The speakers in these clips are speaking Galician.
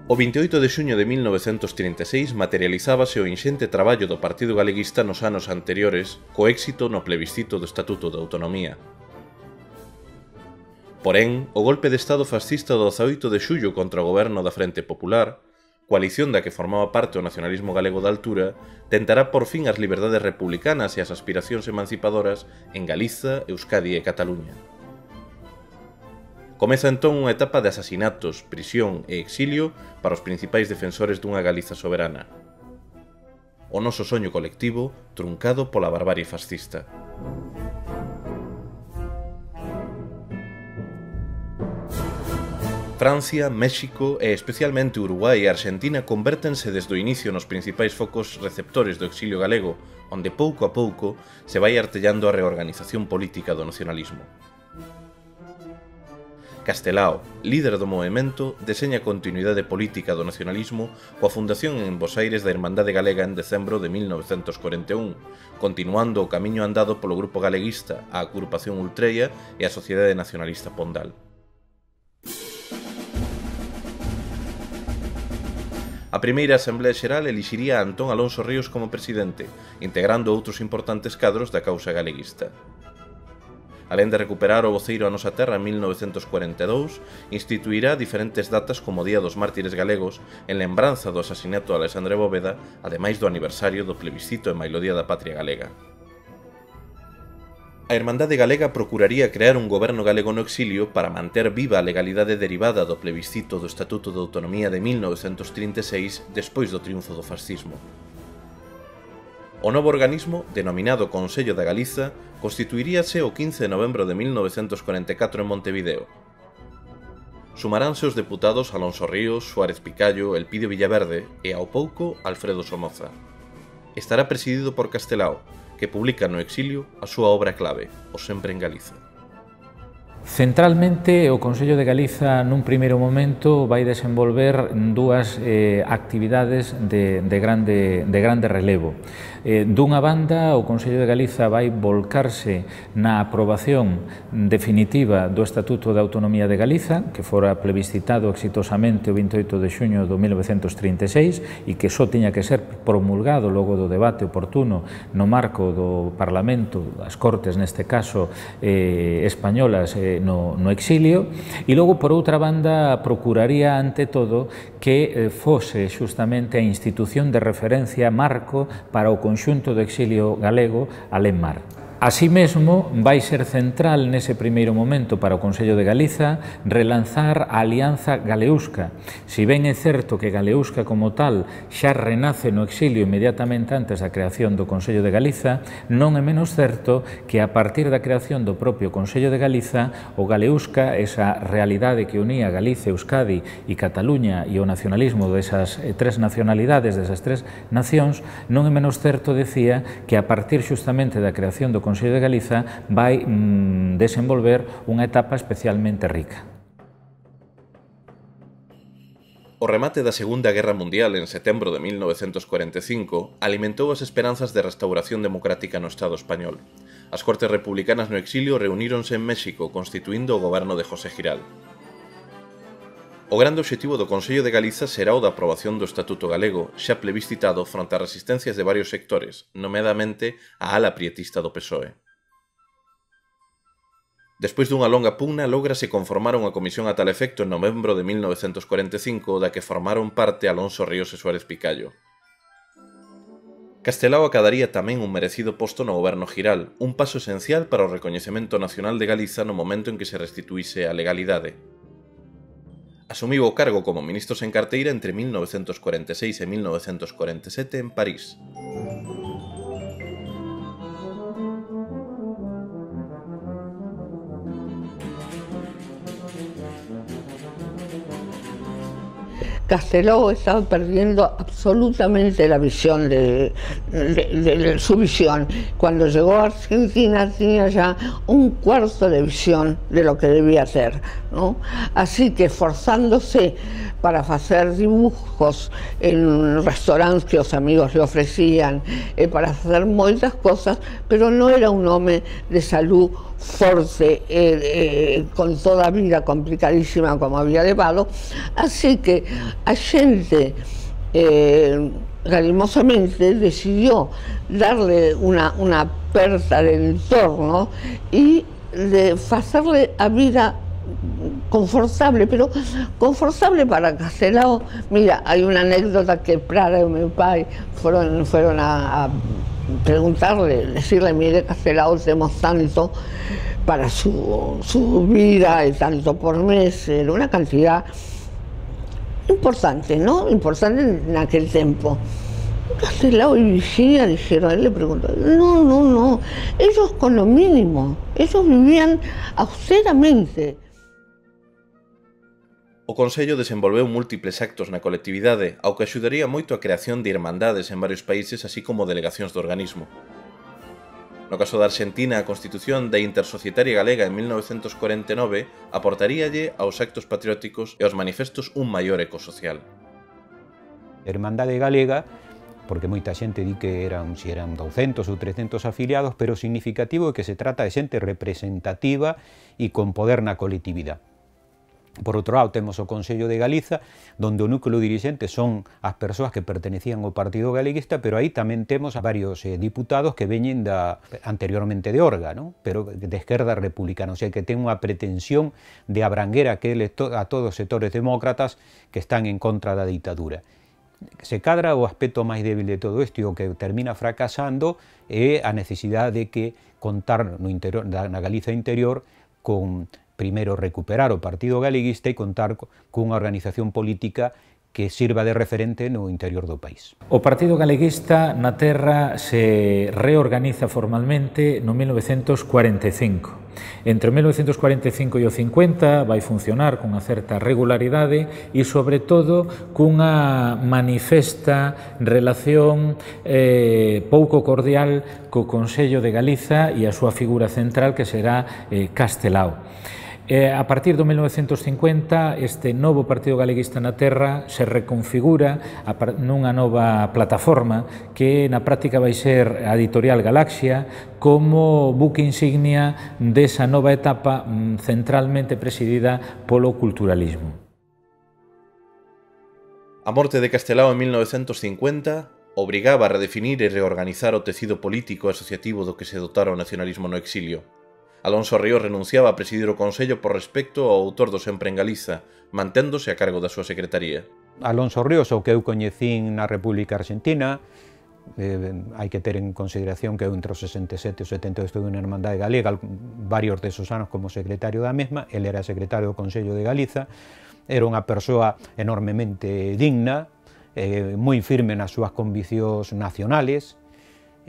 O 28 de xuño de 1936 materializábase o inxente traballo do Partido Galeguista nos anos anteriores co éxito no plebiscito do Estatuto de Autonomía. Porén, o golpe de Estado fascista do 18 de xullo contra o goberno da Frente Popular, coalición da que formaba parte o nacionalismo galego da altura, tentará por fin as liberdades republicanas e as aspiracións emancipadoras en Galiza, Euskadi e Cataluña. Comeza entón unha etapa de asasinatos, prisión e exilio para os principais defensores dunha Galiza soberana. O noso soño colectivo truncado pola barbarie fascista. Francia, México e especialmente Uruguai e Argentina convértense desde o inicio nos principais focos receptores do exilio galego, onde pouco a pouco se vai artellando a reorganización política do nacionalismo. Castelao, líder do movemento, deseña a continuidade política do nacionalismo coa fundación en Bos Aires da Irmandade Galega en decembro de 1941, continuando o camiño andado polo Grupo Galeguista, a Agrupación Ultreia e a Sociedade Nacionalista Pondal. A primeira Asamblea Xeral elixiría a Antón Alonso Ríos como presidente, integrando outros importantes cadros da causa galeguista. Alén de recuperar o voceiro a Nosa Terra en 1942, instituirá diferentes datas como o Día dos Mártires Galegos en lembranza do asasinato de Alexandre Bóveda, ademais do aniversario do plebiscito e Mailodía da Patria Galega. A Irmandade Galega procuraría crear un goberno galego no exilio para manter viva a legalidade derivada do plebiscito do Estatuto de Autonomía de 1936 despois do triunfo do fascismo. O novo organismo, denominado Consello da Galiza, constituiríase o 15 de novembro de 1944 en Montevideo. Sumaránse os deputados Alonso Ríos, Suárez Picallo, Elpidio Villaverde e, ao pouco, Alfredo Somoza. Estará presidido por Castelao, que publica no exilio a súa obra clave, O Sempre en Galiza. Centralmente, o Consello de Galiza nun primeiro momento vai desenvolver dúas actividades de grande relevo. Dunha banda, o Consello de Galiza vai volcarse na aprobación definitiva do Estatuto de Autonomía de Galiza, que fora plebiscitado exitosamente o 28 de xuño de 1936 e que só tiña que ser promulgado logo do debate oportuno no marco do Parlamento, das Cortes neste caso españolas no exilio, e logo por outra banda procuraría ante todo que fose xustamente a institución de referencia marco para o conxunto do exilio galego alén mar. Así mesmo, vai ser central nese primeiro momento para o Consello de Galiza relanzar a Alianza Galeusca. Si ben é certo que Galeusca como tal xa renace no exilio inmediatamente antes da creación do Consello de Galiza, non é menos certo que a partir da creación do propio Consello de Galiza, o Galeusca, esa realidade que unía Galicia, Euskadi e Cataluña e o nacionalismo desas tres nacionalidades, desas tres nacións, non é menos certo, decía, que a partir xustamente da creación do Consello de Galiza vai desenvolver unha etapa especialmente rica. O remate da Segunda Guerra Mundial en setembro de 1945 alimentou as esperanzas de restauración democrática no Estado español. As Cortes republicanas no exilio reuníronse en México constituindo o goberno de José Giral. O grande obxectivo do Consello de Galiza será o da aprobación do Estatuto Galego, xa plebiscitado fronte ás resistencias de varios sectores, nomeadamente a ala prietista do PSOE. Despois dunha longa pugna, lógrase conformar unha comisión a tal efecto en novembro de 1945, da que formaron parte Alonso Ríos e Suárez Picallo. Castelao acadaría tamén un merecido posto no goberno Giral, un paso esencial para o recoñecemento nacional de Galiza no momento en que se restituíse a legalidade. Asumiu o cargo como ministro sen carteira entre 1946 e 1947 en París. Castelao estaba perdiendo absolutamente la visión de su visión. Cuando llegó a Argentina tenía ya un cuarto de visión de lo que debía hacer, ¿no? Así que esforzándose para hacer dibujos en restaurantes que los amigos le ofrecían, para hacer muchas cosas, pero no era un hombre de salud forte, con toda a vida complicadísima como había levado, así que a xente galimosamente decidió darle una aperta de entorno y de hacerle a vida confortable, pero confortable para Castelao. Mira, hay una anécdota que Prada y mi pai fueron a preguntarle, decirle, mire, Castelao tenemos tanto para su vida y tanto por mes, era una cantidad importante, ¿no? Importante en aquel tiempo. Castelao y Virginia dijeron, él le preguntó, no, ellos con lo mínimo, ellos vivían austeramente. O Consello desenvolveu múltiples actos na colectividade, ao que axudaría moito a creación de irmandades en varios países, así como delegacións do organismo. No caso da Argentina, a Constitución da Intersocietaria Galega en 1949 aportaríalle aos actos patrióticos e aos manifestos un maior eco social. A Irmandade Galega, porque moita xente di que eran 200 ou 300 afiliados, pero o significativo é que se trata de xente representativa e con poder na colectividade. Por outro lado, temos o Consello de Galiza, donde o núcleo dirixente son as persoas que pertenecían ao Partido Galeguista, pero aí tamén temos a varios diputados que veñen anteriormente de Orga, ¿no? Pero de esquerda republicana, o sea que ten unha pretensión de abranguer a todos os sectores demócratas que están en contra da ditadura. Se cadra o aspecto máis débil de todo isto e o que termina fracasando é a necesidade de que contar no interior, na Galiza interior con primeiro recuperar o Partido Galeguista e contar cunha organización política que sirva de referente no interior do país. O Partido Galeguista na terra se reorganiza formalmente no 1945. Entre o 1945 e o 50 vai funcionar cunha certa regularidade e, sobre todo, cunha manifesta relación pouco cordial co Consello de Galiza e a súa figura central, que será Castelao. A partir do 1950, este novo Partido Galeguista na terra se reconfigura nunha nova plataforma que na práctica vai ser a editorial Galaxia como buque insignia desa nova etapa centralmente presidida polo culturalismo. A morte de Castelao en 1950 obrigaba a redefinir e reorganizar o tecido político e asociativo do que se dotara o nacionalismo no exilio. Alonso Ríos renunciaba a presidir o Consello por respecto ao autor do Sempre en Galiza, manténdose a cargo da súa secretaría. Alonso Ríos, o que eu coñecín na República Argentina, hai que ter en consideración que eu entre os 67 e os 72 estuve na Irmandade Galega, varios desos anos como secretario da mesma, ele era secretario do Consello de Galiza, era unha persoa enormemente digna, moi firme nas súas conviccións nacionales,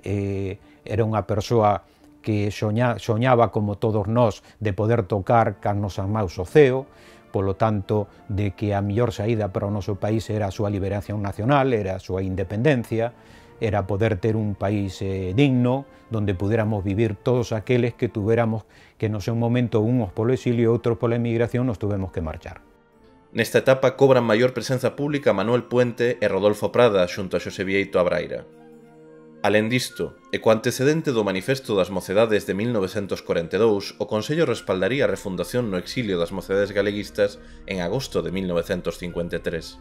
era unha persoa que soñaba, como todos nós, de poder tocar cas nosas maus o ceo, polo tanto, de que a mellor saída para o noso país era a súa liberación nacional, era a súa independencia, era poder ter un país digno, donde pudiéramos vivir todos aqueles que tuviéramos que no seu momento uns polo exilio e outros pola emigración nos tuvemos que marchar. Nesta etapa cobran maior presenza pública Manuel Puente e Rodolfo Prada xunto a Xosé Bieito Abraira. Alén disto, e co antecedente do Manifesto das Mocedades de 1942, o Consello respaldaría a refundación no exilio das Mocedades Galeguistas en agosto de 1953.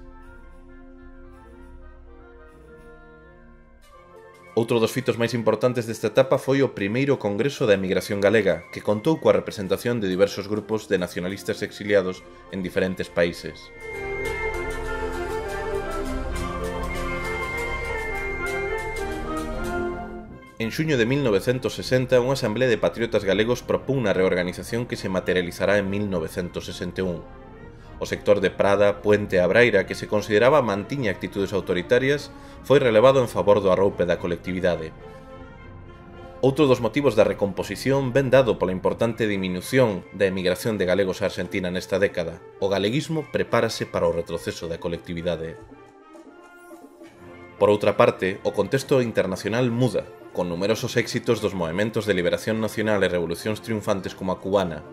Outro dos fitos máis importantes desta etapa foi o primeiro Congreso da Emigración Galega, que contou coa representación de diversos grupos de nacionalistas exiliados en diferentes países. En xuño de 1960, unha asamblea de patriotas galegos propón unha reorganización que se materializará en 1961. O sector de Prada, Puente e Abraira, que se consideraba mantiña actitudes autoritarias, foi relevado en favor do arroupe da colectividade. Outro dos motivos da recomposición ven dado pola importante diminución da emigración de galegos a Argentina nesta década. O galeguismo prepárase para o retroceso da colectividade. Por outra parte, o contexto internacional muda, con numerosos éxitos dos movementos de liberación nacional e revolucións triunfantes como a cubana.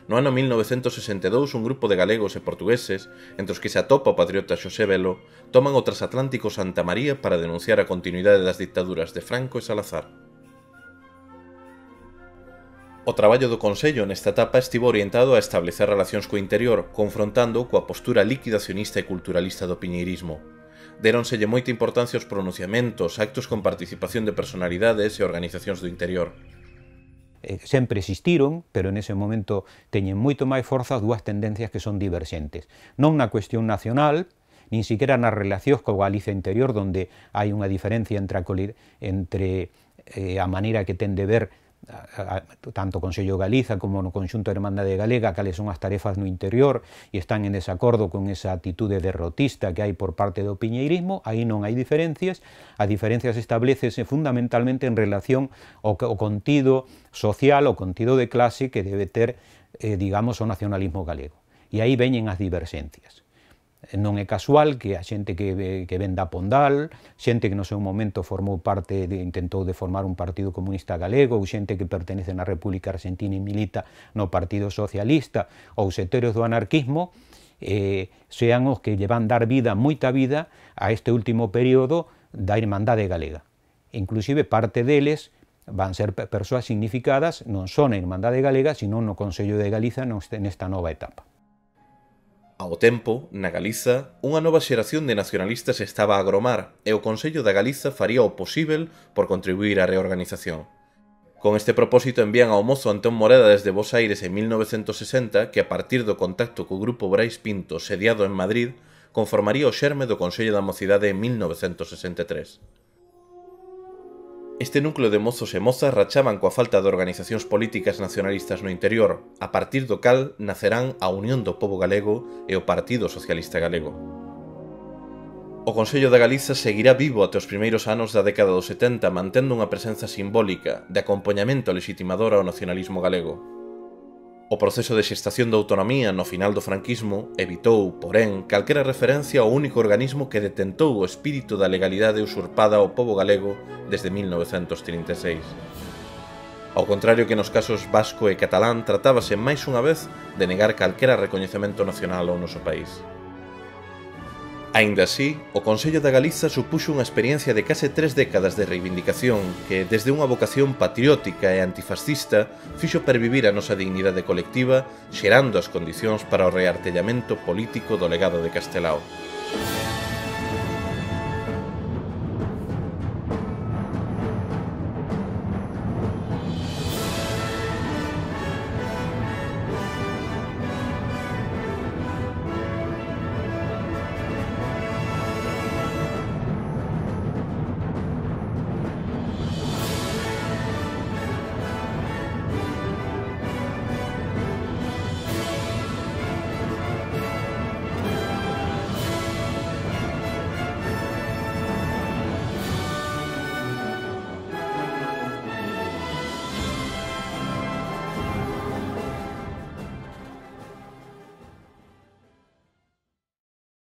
No ano 1962, un grupo de galegos e portugueses, entre os que se atopa o patriota Xosé Velo, toman o transatlántico Santa María para denunciar a continuidade das dictaduras de Franco e Salazar. O traballo do Consello nesta etapa estivo orientado a establecer relacións co interior, confrontando coa postura liquidacionista e culturalista do piñeirismo. Déronselle moita importancia aos pronunciamentos, actos con participación de personalidades e organizacións do interior. Sempre existiron, pero nese momento teñen moito máis forza dúas tendencias que son diverxentes. Non na cuestión nacional, nin siquiera nas relacións co Galicia interior, onde hai unha diferencia entre a maneira que ten de ver tanto o Consello de Galiza como no conxunto da Irmandade Galega cales son as tarefas no interior e están en desacordo con esa actitude derrotista que hai por parte do piñeirismo. Aí non hai diferencias, as diferencias establecese fundamentalmente en relación ao contido social, ao contido de clase que debe ter, digamos, o nacionalismo galego. E aí veñen as diverxencias. Non é casual que a xente que ven da Pondal, xente que no seu momento formou parte, intentou de formar un partido comunista galego, ou xente que pertenece na República Argentina e milita no Partido Socialista, ou sectores do anarquismo, sean os que lle van dar vida, moita vida, a este último período da Irmandade Galega. Inclusive parte deles van ser persoas significadas non só na Irmandade Galega, sino no Consello de Galiza nesta nova etapa. Ao tempo, na Galiza, unha nova xeración de nacionalistas estaba a agromar e o Consello da Galiza faría o posíbel por contribuir á reorganización. Con este propósito envían ao mozo Antón Moreda desde Bos Aires en 1960 que a partir do contacto co grupo Brais Pinto sediado en Madrid conformaría o xerme do Consello da Mocidade en 1963. Este núcleo de mozos e mozas rachaban coa falta de organizacións políticas nacionalistas no interior, a partir do cal nacerán a Unión do Pobo Galego e o Partido Socialista Galego. O Consello da Galiza seguirá vivo até os primeiros anos da década dos 70, mantendo unha presenza simbólica de acompañamento legitimador ao nacionalismo galego. O proceso de xestación da autonomía no final do franquismo evitou, porén, calquera referencia ao único organismo que detentou o espírito da legalidade usurpada ao pobo galego desde 1936. Ao contrario que nos casos vasco e catalán, tratábase máis unha vez de negar calquera recoñecemento nacional ao noso país. Aínda así, o Consello da Galiza supuxo unha experiencia de case 3 décadas de reivindicación que, desde unha vocación patriótica e antifascista, fixo pervivir a nosa dignidade colectiva, xerando as condicións para o reartellamento político do legado de Castelao.